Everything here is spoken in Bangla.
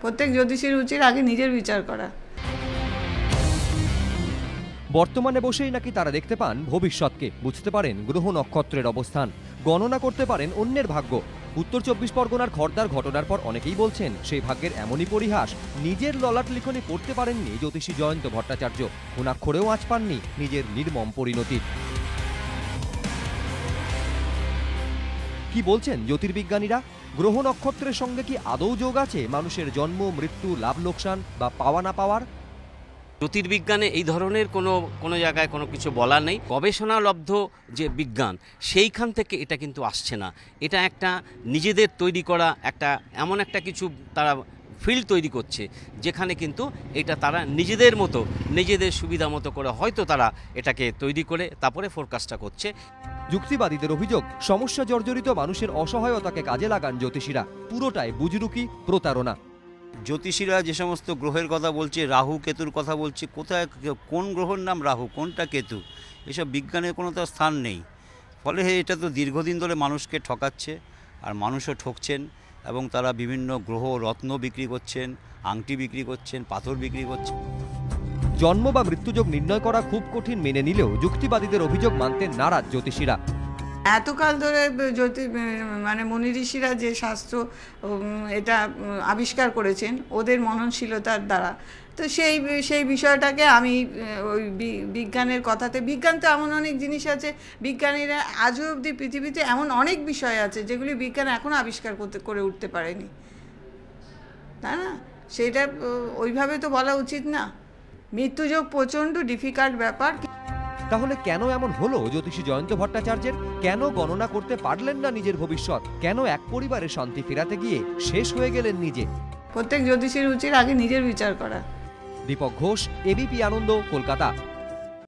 প্রত্যেক জ্যোতিষীর উচিত আগে নিজের বিচার করা। বর্তমানে বসেই নাকি তারা দেখতে পান ভবিষ্যৎকে, বুঝতে পারেন গ্রহ নক্ষত্রের অবস্থান, গণনা করতে পারেন অন্যের ভাগ্য। উত্তর 24 পরগনার খড়দার ঘটনার পর অনেকেই বলছেন সেই ভাগ্যের এমনই পরিহাস নিজের ললাট লিখনে পড়তে পারেননি জ্যোতিষী জয়ন্ত ভট্টাচার্য। হুনাক্ষরেও আঁচ পাননি নিজের নির্মম পরিণতির। কি বলছেন জ্যোতির্বিজ্ঞানীরা? গ্রহ নক্ষত্রের সঙ্গে কি আদৌ যোগ আছে মানুষের জন্ম, মৃত্যু, লাভ লোকসান বা পাওয়া না পাওয়ার? জ্যোতির্বিজ্ঞানে এই ধরনের কোনো জায়গায় কোনো কিছু বলা নেই। গবেষণালব্ধ যে বিজ্ঞান সেইখান থেকে এটা কিন্তু আসছে না। এটা একটা নিজেদের তৈরি করা এমন একটা কিছু তারা ফিল্ড তৈরি করছে যেখানে কিন্তু এটা তারা নিজেদের মতো নিজেদের সুবিধা মতো করে হয়তো তারা এটাকে তৈরি করে তারপরে ফোরকাস্টটা করছে। যুক্তিবাদীদের অভিযোগ সমস্যা জর্জরিত মানুষের অসহায়তাকে কাজে লাগান জ্যোতিষীরা। পুরোটাই বুজরুকি, প্রতারণা। জ্যোতিষীরা যে সমস্ত গ্রহের কথা বলছে, রাহু কেতুর কথা বলছে, কোথায় কোন গ্রহের নাম রাহু, কোনটা কেতু, এসব বিজ্ঞানের কোনো তার স্থান নেই। ফলে এটা তো দীর্ঘদিন ধরে মানুষকে ঠকাচ্ছে, আর মানুষও ঠকছেন, এবং তারা বিভিন্ন গ্রহ রত্ন বিক্রি করছেন, আংটি বিক্রি করছেন, পাথর বিক্রি করছেন। জন্ম বা মৃত্যুযোগ নির্ণয় করা খুব কঠিন মেনে নিলেও যুক্তিবাদীদের অভিযোগ মানতে নারাজ জ্যোতিষীরা। এতকাল ধরে মুনি ঋষিরা যে শাস্ত্র এটা আবিষ্কার করেছেন ওদের মননশীলতার দ্বারা, তো সেই বিষয়টাকে আমি ওই বিজ্ঞানের কথাতে, বিজ্ঞান তো এমন অনেক জিনিস আছে, বিজ্ঞানীরা আজও অবধি পৃথিবীতে এমন অনেক বিষয় আছে যেগুলি বিজ্ঞান এখনও আবিষ্কার করে উঠতে পারেনি, তাই না? সেটা ওইভাবে তো বলা উচিত না। মৃত্যুযোগ প্রচণ্ড ডিফিকাল্ট ব্যাপার। তাহলে কেন এমন হলো জ্যোতিষী জয়ন্ত ভট্টাচার্যের? কেন গণনা করতে পারলেন না নিজের ভবিষ্যৎ? কেন এক পরিবারের শান্তি ফেরাতে গিয়ে শেষ হয়ে গেলেন নিজে? প্রত্যেক জ্যোতিষীর উচিত আগে নিজের বিচার করা। দীপক ঘোষ, এবিপি আনন্দ, কলকাতা।